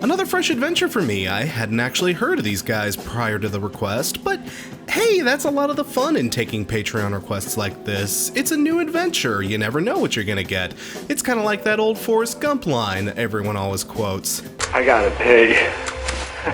Another fresh adventure for me. I hadn't actually heard of these guys prior to the request, but hey, that's a lot of the fun in taking Patreon requests like this. It's a new adventure, you never know what you're gonna get. It's kinda like that old Forrest Gump line that everyone always quotes. I gotta pay.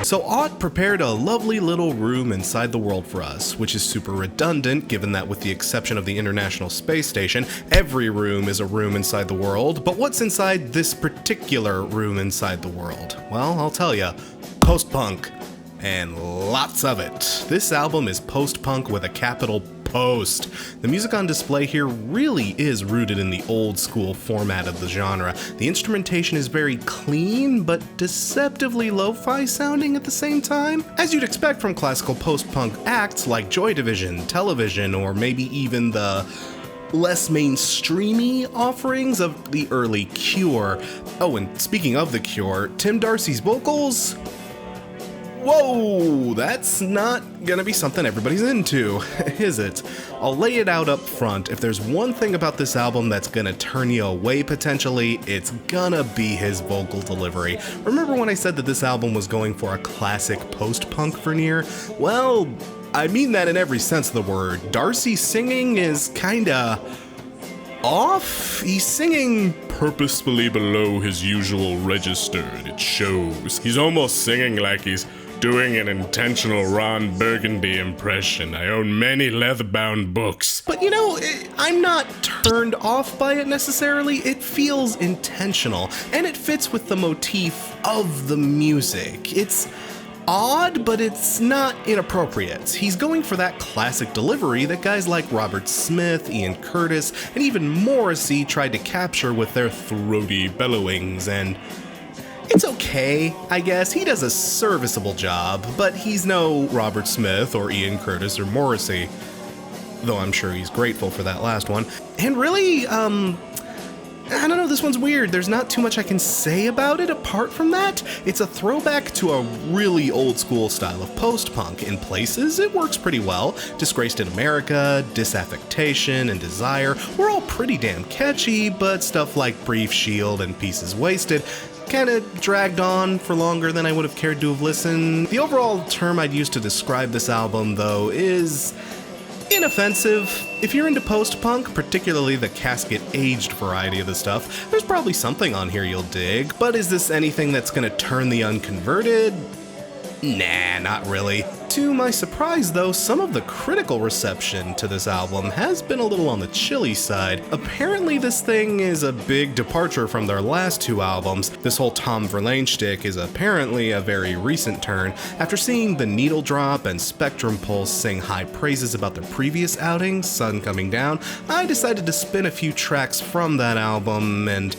So Ott prepared a lovely little room inside the world for us, which is super redundant given that with the exception of the International Space Station, every room is a room inside the world. But what's inside this particular room inside the world? Well, I'll tell ya. Post-punk. And lots of it. This album is post-punk with a capital Post. The music on display here really is rooted in the old school format of the genre. The instrumentation is very clean, but deceptively lo-fi sounding at the same time, as you'd expect from classical post-punk acts like Joy Division, Television, or maybe even the less mainstreamy offerings of the early Cure. Oh, and speaking of the Cure, Tim Darcy's vocals? Whoa, that's not gonna be something everybody's into, is it? I'll lay it out up front. If there's one thing about this album that's gonna turn you away potentially, it's gonna be his vocal delivery. Remember when I said that this album was going for a classic post-punk veneer? Well, I mean that in every sense of the word. Darcy's singing is kinda off. He's singing purposefully below his usual register, and it shows. He's almost singing like he's doing an intentional Ron Burgundy impression. I own many leather-bound books. But you know, I'm not turned off by it necessarily. It feels intentional, and it fits with the motif of the music. It's odd, but it's not inappropriate. He's going for that classic delivery that guys like Robert Smith, Ian Curtis, and even Morrissey tried to capture with their throaty bellowings, and it's okay, I guess. He does a serviceable job, but he's no Robert Smith or Ian Curtis or Morrissey, though I'm sure he's grateful for that last one. And really, I don't know, this one's weird. There's not too much I can say about it apart from that. It's a throwback to a really old school style of post-punk. In places, it works pretty well. Disgraced in America, Disaffectation, and Desire were all pretty damn catchy, but stuff like Brief Shield and Pieces Wasted kind of dragged on for longer than I would have cared to have listened. The overall term I'd use to describe this album, though, is inoffensive. If you're into post-punk, particularly the casket-aged variety of the stuff, there's probably something on here you'll dig, but is this anything that's gonna turn the unconverted? Nah, not really. To my surprise, though, some of the critical reception to this album has been a little on the chilly side. Apparently this thing is a big departure from their last two albums. This whole Tom Verlaine shtick is apparently a very recent turn. After seeing The Needle Drop and Spectrum Pulse sing high praises about their previous outing, Sun Coming Down, I decided to spin a few tracks from that album, and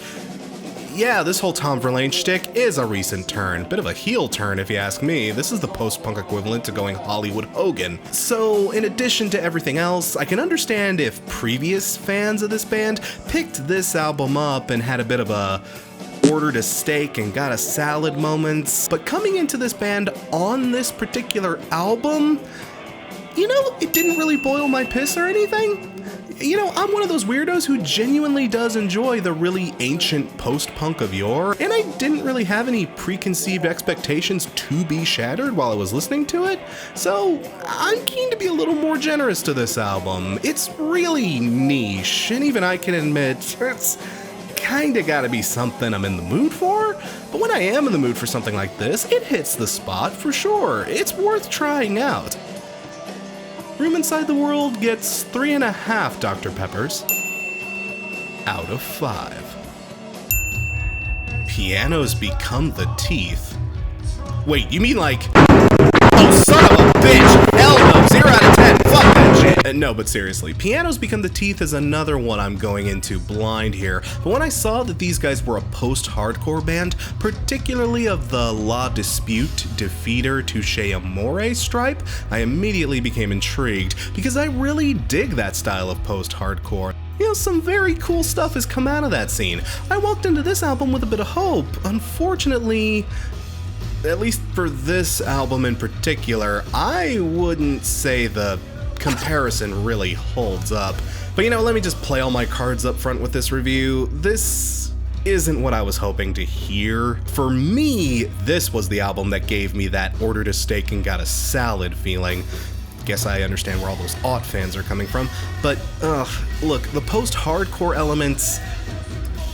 yeah, this whole Tom Verlaine shtick is a recent turn. Bit of a heel turn if you ask me. This is the post-punk equivalent to going Hollywood Hogan. So, in addition to everything else, I can understand if previous fans of this band picked this album up and had a bit of a ordered a steak and got a salad moments. But coming into this band on this particular album, you know, it didn't really boil my piss or anything. You know, I'm one of those weirdos who genuinely does enjoy the really ancient post-punk of yore, and I didn't really have any preconceived expectations to be shattered while I was listening to it, so I'm keen to be a little more generous to this album. It's really niche, and even I can admit it's kinda gotta be something I'm in the mood for, but when I am in the mood for something like this, it hits the spot for sure. It's worth trying out. Room Inside the World gets 3.5 Dr. Peppers out of 5. Pianos Become the Teeth. Wait, you mean like, oh son of a bitch, hell no, 0 out of 10, fuck that shit. No, but seriously, Pianos Become the Teeth is another one I'm going into blind here, but when I saw that these guys were a post-hardcore band, particularly of the La Dispute, Defeater, Touche Amore stripe, I immediately became intrigued, because I really dig that style of post-hardcore. You know, some very cool stuff has come out of that scene. I walked into this album with a bit of hope. Unfortunately, at least for this album in particular, I wouldn't say the comparison really holds up. But you know, let me just play all my cards up front with this review. This isn't what I was hoping to hear. For me, this was the album that gave me that ordered a steak and got a salad feeling. Guess I understand where all those aught fans are coming from. But, look, the post-hardcore elements,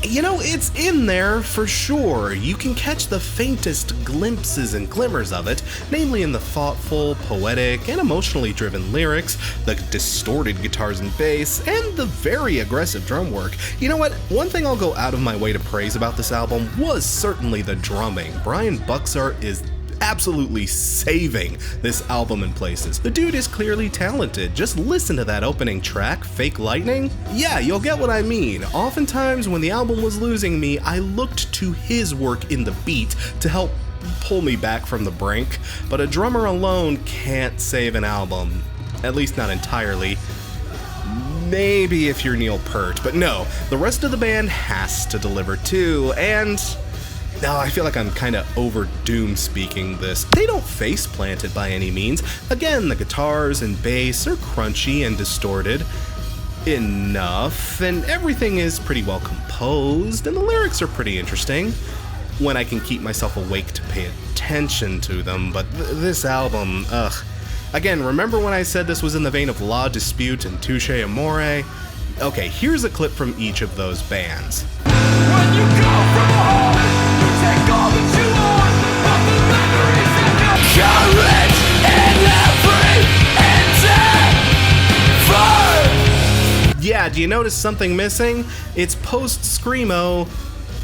you know, it's in there for sure. You can catch the faintest glimpses and glimmers of it, namely in the thoughtful, poetic, and emotionally driven lyrics, the distorted guitars and bass, and the very aggressive drum work. You know what? One thing I'll go out of my way to praise about this album was certainly the drumming. Brian Buxar is absolutely saving this album in places. The dude is clearly talented. Just listen to that opening track, Fake Lightning. Yeah, you'll get what I mean. Oftentimes when the album was losing me, I looked to his work in the beat to help pull me back from the brink, but a drummer alone can't save an album. At least not entirely. Maybe if you're Neil Peart, but no, the rest of the band has to deliver too, and now, I feel like I'm kind of over doom speaking this. They don't face plant it by any means. Again, the guitars and bass are crunchy and distorted enough, and everything is pretty well composed, and the lyrics are pretty interesting when I can keep myself awake to pay attention to them. But this album, Again, remember when I said this was in the vein of La Dispute and Touche Amore? Okay, here's a clip from each of those bands. When you go from home, take all that you want, but the memories of your courage in every endeavor. Yeah, do you notice something missing? It's post-screamo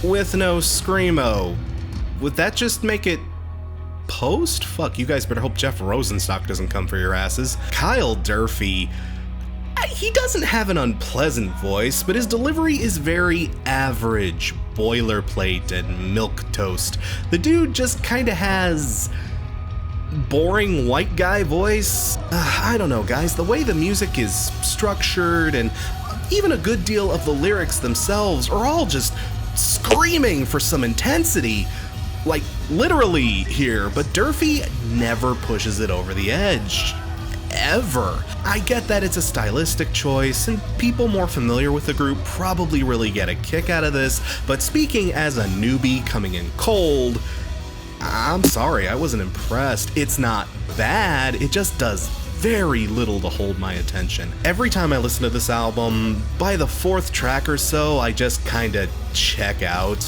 with no screamo. Would that just make it post? Fuck, you guys better hope Jeff Rosenstock doesn't come for your asses. Kyle Durfee, he doesn't have an unpleasant voice, but his delivery is very average, boilerplate, and milquetoast. The dude just kinda has boring white guy voice. I don't know, guys, the way the music is structured and even a good deal of the lyrics themselves are all just screaming for some intensity. Like, literally here, but Durfee never pushes it over the edge. Ever. I get that it's a stylistic choice, and people more familiar with the group probably really get a kick out of this, but speaking as a newbie coming in cold, I'm sorry, I wasn't impressed. It's not bad, it just does very little to hold my attention. Every time I listen to this album, by the fourth track or so, I just kinda check out.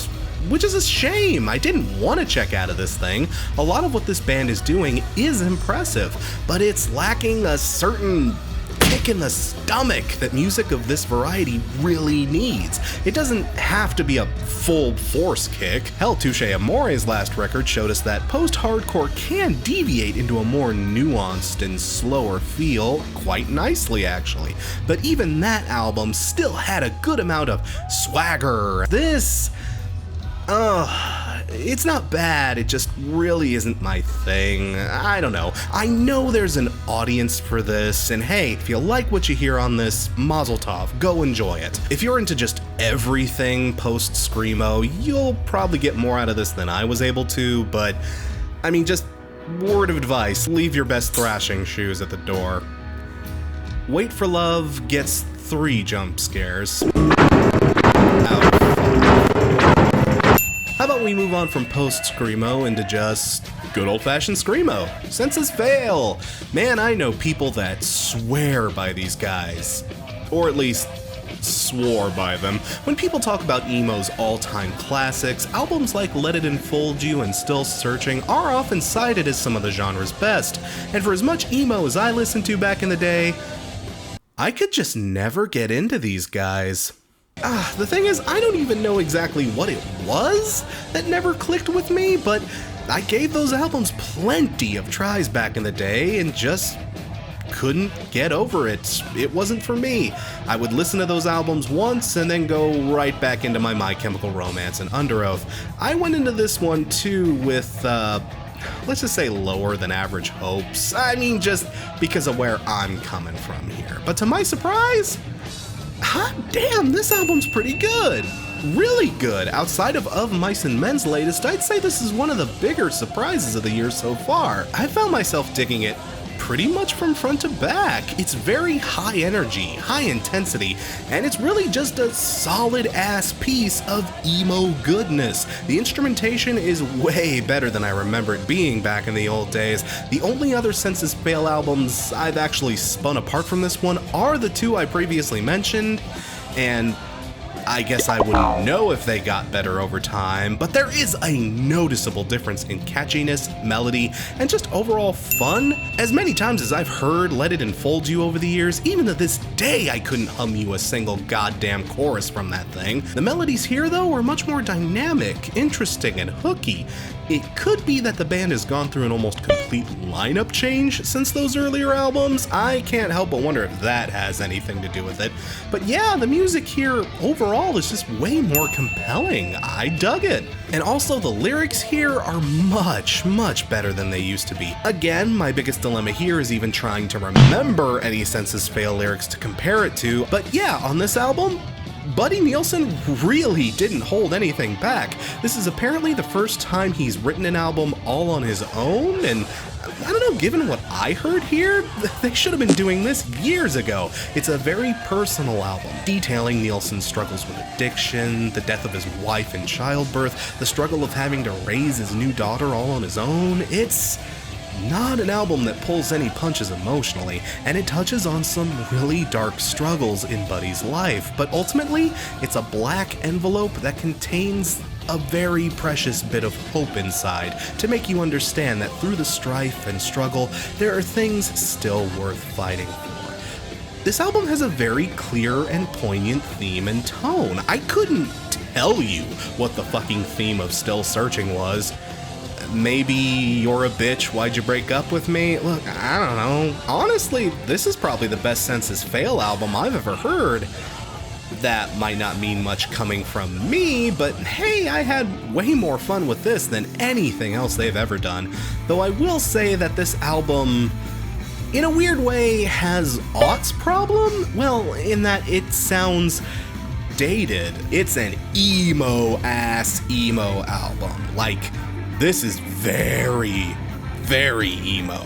Which is a shame. I didn't want to check out of this thing. A lot of what this band is doing is impressive, but it's lacking a certain kick in the stomach that music of this variety really needs. It doesn't have to be a full force kick. Hell, Touche Amore's last record showed us that post-hardcore can deviate into a more nuanced and slower feel quite nicely, actually. But even that album still had a good amount of swagger. This, it's not bad, it just really isn't my thing. I don't know. I know there's an audience for this, and hey, if you like what you hear on this, mazel tov, go enjoy it. If you're into just everything post-screamo, you'll probably get more out of this than I was able to, but I mean, just word of advice, leave your best thrashing shoes at the door. Wait for Love gets 3 jump scares. How about we move on from post-screamo into just good old-fashioned screamo? Senses fail! Man, I know people that swear by these guys. Or at least swore by them. When people talk about emo's all-time classics, albums like Let It Enfold You and Still Searching are often cited as some of the genre's best. And for as much emo as I listened to back in the day, I could just never get into these guys. The thing is, I don't even know exactly what it was that never clicked with me, but I gave those albums plenty of tries back in the day and just couldn't get over it. It wasn't for me. I would listen to those albums once and then go right back into My Chemical Romance and Under Oath. I went into this one too with, let's just say lower than average hopes. I mean, just because of where I'm coming from here. But to my surprise, hot damn, this album's pretty good. really good. Outside of Mice and Men's latest, I'd say this is one of the bigger surprises of the year so far. I found myself digging it pretty much from front to back. It's very high energy, high intensity, and it's really just a solid ass piece of emo goodness. The instrumentation is way better than I remember it being back in the old days. The only other Senses Fail albums I've actually spun apart from this one are the two I previously mentioned, and I guess I wouldn't know if they got better over time, but there is a noticeable difference in catchiness, melody, and just overall fun. As many times as I've heard Let It Enfold You over the years, even to this day I couldn't hum you a single goddamn chorus from that thing. The melodies here though are much more dynamic, interesting, and hooky. It could be that the band has gone through an almost complete lineup change since those earlier albums. I can't help but wonder if that has anything to do with it. But yeah, the music here overall is just way more compelling. I dug it. And also the lyrics here are much, much better than they used to be. Again, my biggest dilemma here is even trying to remember any Senses Fail lyrics to compare it to. But yeah, on this album, Buddy Nielsen really didn't hold anything back. This is apparently the first time he's written an album all on his own, and I don't know, given what I heard here, they should have been doing this years ago. It's a very personal album, detailing Nielsen's struggles with addiction, the death of his wife in childbirth, the struggle of having to raise his new daughter all on his own. It's not an album that pulls any punches emotionally, and it touches on some really dark struggles in Buddy's life, but ultimately, it's a black envelope that contains a very precious bit of hope inside to make you understand that through the strife and struggle, there are things still worth fighting for. This album has a very clear and poignant theme and tone. I couldn't tell you what the fucking theme of Still Searching was. Maybe you're a bitch, why'd you break up with me? Look, I don't know. Honestly, this is probably the best Senses Fail album I've ever heard. That might not mean much coming from me, but hey, I had way more fun with this than anything else they've ever done. Though I will say that this album, in a weird way, has aughts problem? Well, in that it sounds dated. It's an emo-ass emo album. Like, this is very, very emo.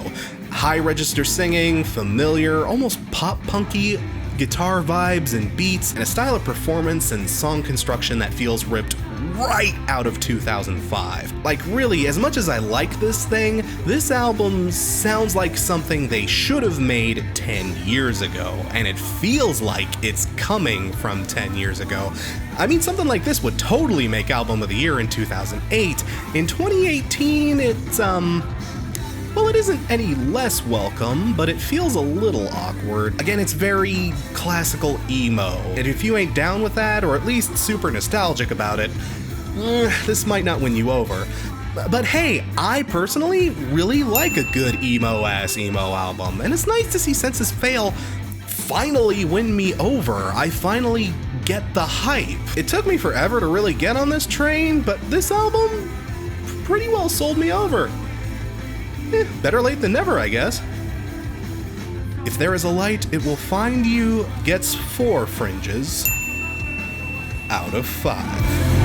High register singing, familiar, almost pop-punky guitar vibes and beats, and a style of performance and song construction that feels ripped right out of 2005. Like really, as much as I like this thing, this album sounds like something they should have made 10 years ago, and it feels like it's coming from 10 years ago. I mean, something like this would totally make Album of the Year in 2008. In 2018, well, it isn't any less welcome, but it feels a little awkward. Again, it's very classical emo, and if you ain't down with that, or at least super nostalgic about it, this might not win you over. But hey, I personally really like a good emo-ass emo album, and it's nice to see Senses Fail finally win me over. I finally get the hype. It took me forever to really get on this train, but this album pretty well sold me over. Better late than never, I guess. If there is a light, it will find you gets 4 fringes out of 5.